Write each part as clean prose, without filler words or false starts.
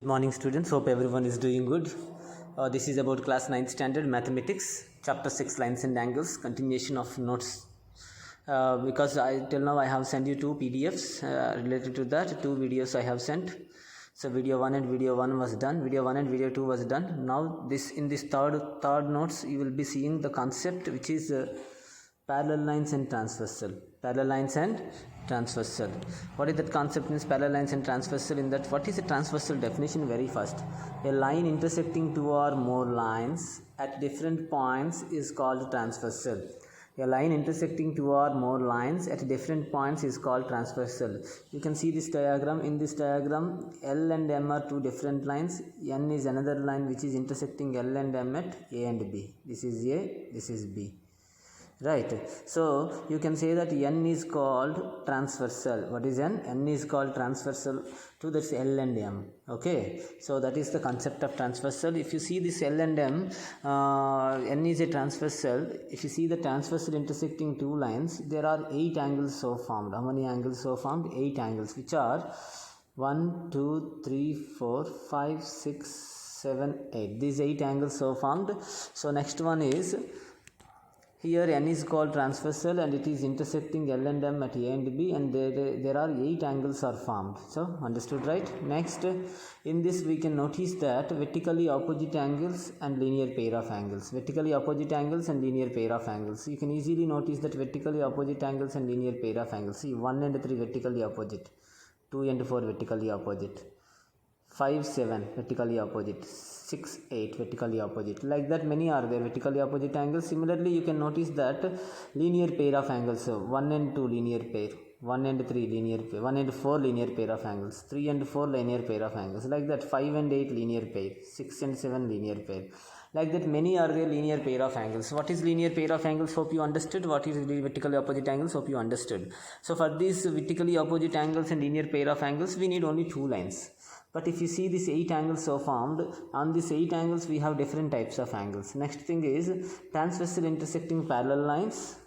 Good morning students, hope everyone is doing good. This is about class 9th standard mathematics, chapter 6 lines and angles, continuation of notes. Because till now I have sent you two PDFs related to that, two videos I have sent. So video 1 and video 1 was done, video 1 and video 2 was done. Now in this third notes you will be seeing the concept which is parallel lines and transversal. Parallel lines and transversal. What is that concept means? Parallel lines and transversal. In that, what is a transversal definition? Very fast. A line intersecting two or more lines at different points is called transversal. A line intersecting two or more lines at different points is called transversal. You can see this diagram. In this diagram, L and M are two different lines. N is another line which is intersecting L and M at A and B. This is A, this is B. Right, so you can say that N is called transversal. What is N? N is called transversal to this L and M. Okay, so that is the concept of transversal. If you see this L and M, N is a transversal. If you see the transversal intersecting two lines, there are 8 angles so formed. How many angles so formed? 8 angles, which are 1, 2, 3, 4, 5, 6, 7, 8. These 8 angles so formed. So next one is, here N is called transversal and it is intersecting L and M at A and B, and there are 8 angles are formed. So understood, right? Next, in this we can notice that vertically opposite angles and linear pair of angles. Vertically opposite angles and linear pair of angles. You can easily notice that vertically opposite angles and linear pair of angles. See, 1 and 3 vertically opposite, 2 and 4 vertically opposite, 5, 7 vertically opposite, 6, 8 vertically opposite. Like that, many are there vertically opposite angles. Similarly, you can notice that linear pair of angles. So 1 and 2 linear pair, 1 and 3 linear pair, 1 and 4 linear pair of angles, 3 and 4 linear pair of angles. Like that, 5 and 8 linear pair, 6 and 7 linear pair. Like that, many are there linear pair of angles. What is linear pair of angles? Hope you understood. What is vertically opposite angles? Hope you understood. So for these vertically opposite angles and linear pair of angles, we need only 2 lines. But if you see these 8 angles so formed, on these 8 angles we have different types of angles. Next thing is transversal intersecting parallel lines.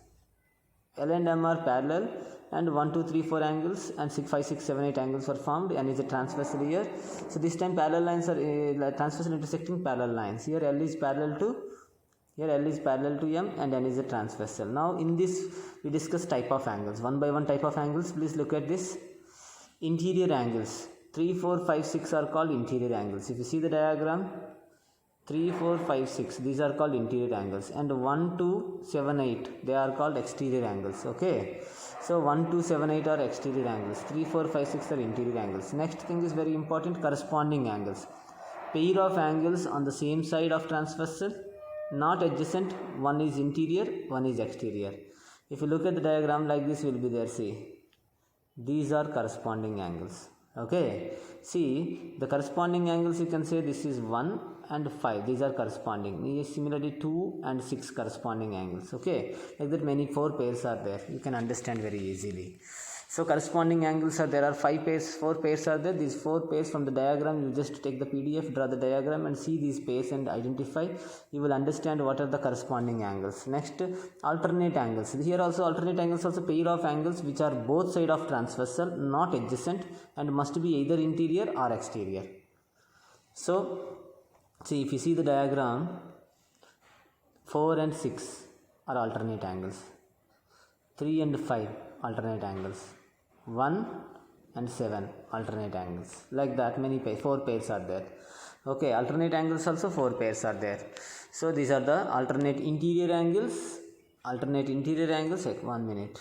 L and M are parallel, and 1, 2, 3, 4 angles and 6, 5, 6, 7, 8 angles are formed, and is a transversal here. So this time parallel lines are transversal intersecting parallel lines. Here L is parallel to M and N is a transversal. Now in this we discuss type of angles. One by one type of angles. Please look at this. Interior angles. 3, 4, 5, 6 are called interior angles. If you see the diagram, 3, 4, 5, 6, these are called interior angles, and 1, 2, 7, 8, they are called exterior angles. Okay, so 1, 2, 7, 8 are exterior angles, 3, 4, 5, 6 are interior angles. Next thing is very important, corresponding angles. Pair of angles on the same side of transversal, not adjacent. One is interior, one is exterior. If you look at the diagram like this, will be there. See, these are corresponding angles. Okay, see the corresponding angles, you can say this is 1 and 5, these are corresponding. Similarly 2 and 6 corresponding angles. Okay, like that many 4 pairs are there, you can understand very easily. So corresponding angles are, there are 5 pairs, 4 pairs are there. These 4 pairs from the diagram, you just take the PDF, draw the diagram and see these pairs and identify. You will understand what are the corresponding angles. Next, alternate angles. Here also alternate angles, also pair of angles which are both side of transversal, not adjacent, and must be either interior or exterior. So see, if you see the diagram, 4 and 6 are alternate angles, 3 and 5 alternate angles, 1 and 7 alternate angles. Like that, many pairs, 4 pairs are there. Okay, alternate angles also 4 pairs are there. So these are the alternate interior angles. Alternate interior angles, 1 minute.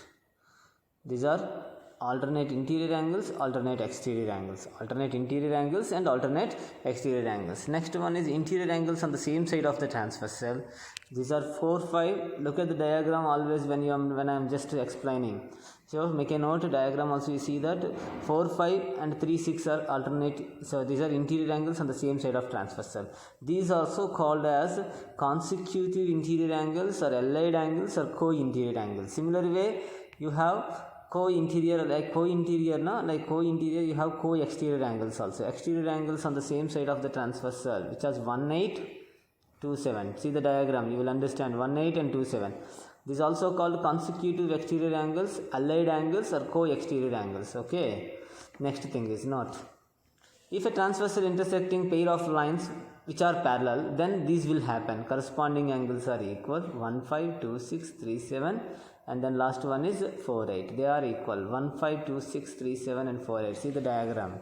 These are alternate interior angles, alternate exterior angles, alternate interior angles and alternate exterior angles. Next one is interior angles on the same side of the transversal. These are 4, 5. Look at the diagram always when I am just explaining. So make a note, diagram also you see that 4, 5 and 3, 6 are alternate. So these are interior angles on the same side of transversal. These are also called as consecutive interior angles or allied angles or co-interior angles. Similar way, you have co-interior, like co-interior you have co-exterior angles also. Exterior angles on the same side of the transversal, which has 1, 8, 2, 7. See the diagram, you will understand 1, 8 and 2, 7. This is also called consecutive exterior angles, allied angles or co-exterior angles. Okay, next thing is not If a transversal intersecting pair of lines which are parallel, then these will happen. Corresponding angles are equal. 1, 5, 2, 6, 3, 7, and then last one is 4, 8. They are equal. 1, 5, 2, 6, 3, 7, and 4, 8. See the diagram.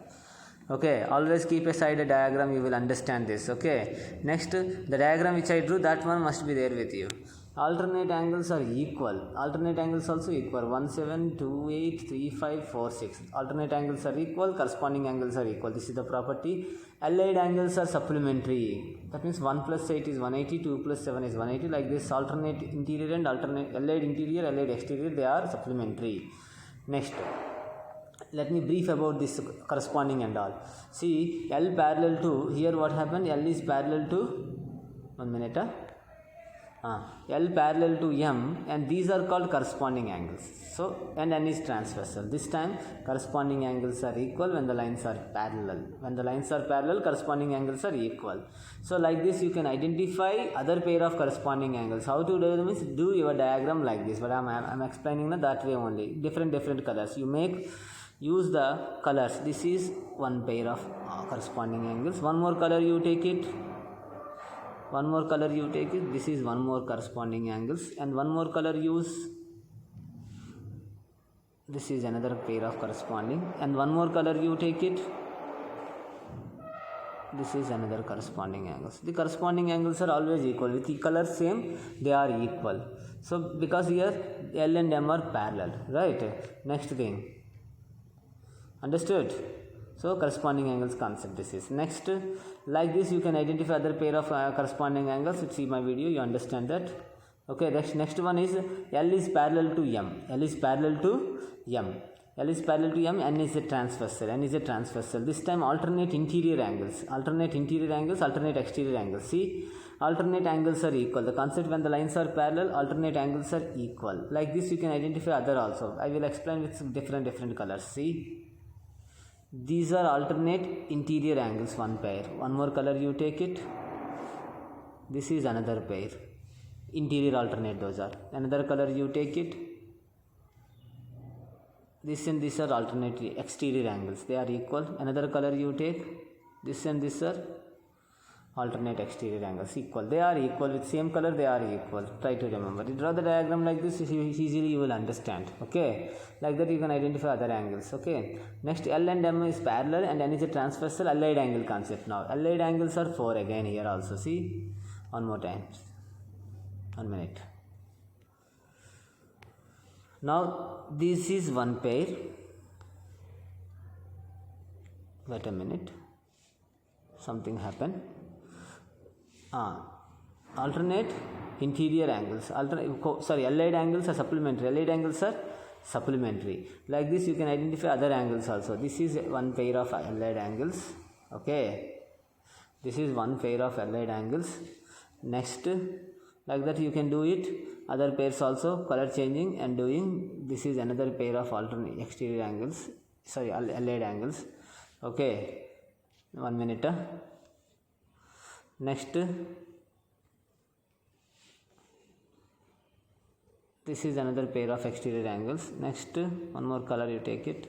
Okay, always keep aside a diagram, you will understand this. Okay, next the diagram which I drew, that one must be there with you. Alternate angles are equal. Alternate angles also equal. 1, 7, 2, 8, 3, 5, 4, 6. Alternate angles are equal. Corresponding angles are equal. This is the property. Allied angles are supplementary. That means 1 plus 8 is 180. 2 plus 7 is 180. Like this, alternate interior and alternate allied interior, allied exterior, they are supplementary. Next, let me brief about this corresponding and all. See, L parallel to, here what happened, L is parallel to, 1 minute, L parallel to M, and these are called corresponding angles. So, and N is transversal. This time corresponding angles are equal when the lines are parallel. When the lines are parallel, corresponding angles are equal. So, like this you can identify other pair of corresponding angles. How to do this? Do your diagram like this, but I am explaining that way only. Different colors. You use the colors. This is one pair of corresponding angles. One more color you take it. One more color you take it. This is one more corresponding angles, and one more color use. This is another pair of corresponding, and one more color you take it. This is another corresponding angles. The corresponding angles are always equal. With the color same, they are equal. So because here L and M are parallel, right? Next thing. Understood? So corresponding angles concept this is. Next, like this you can identify other pair of corresponding angles. See my video, you understand that. Okay, next one is L is parallel to M. L is parallel to M. L is parallel to M. N is a transversal. N is a transversal. This time alternate interior angles. Alternate interior angles, alternate exterior angles. See, alternate angles are equal. The concept when the lines are parallel, alternate angles are equal. Like this you can identify other also. I will explain with different colors. See. These are alternate interior angles, one pair. One more color you take it. This is another pair. Interior alternate, those are. Another color you take it. This and this are alternate exterior angles. They are equal. Another color you take. This and this are alternate exterior angles, equal. They are equal. With same color, they are equal. Try to remember. You draw the diagram like this, easily you will understand. Okay, like that you can identify other angles. Okay, next L and M is parallel and N is a transversal. Allied angle concept. Now allied angles are 4 again here also. See, one more time. 1 minute. Now this is one pair. Wait a minute, something happened. Alternate interior angles. Allied angles are supplementary. Allied angles are supplementary. Like this you can identify other angles also. This is one pair of allied angles. Okay, this is one pair of allied angles. Next, like that you can do it. Other pairs also, color changing and doing. This is another pair of alternate exterior angles. Allied angles. Okay, 1 minute. Next, this is another pair of exterior angles. Next, one more color you take it.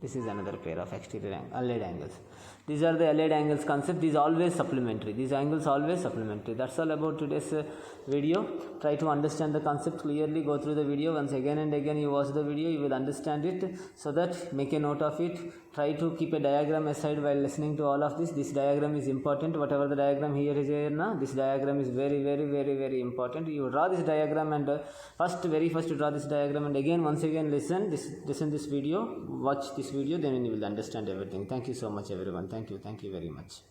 This is another pair of exterior allied angles. These are the allied angles concept. These are always supplementary. These angles always supplementary. That's all about today's video. Try to understand the concept clearly. Go through the video once again and again. You watch the video, you will understand it. So that make a note of it. Try to keep a diagram aside while listening to all of this. This diagram is important. Whatever the diagram here is here now, this diagram is very important. You draw this diagram and very first draw this diagram and again once again listen this video. Watch this video, then you will understand everything. Thank you so much everyone. Thank you very much.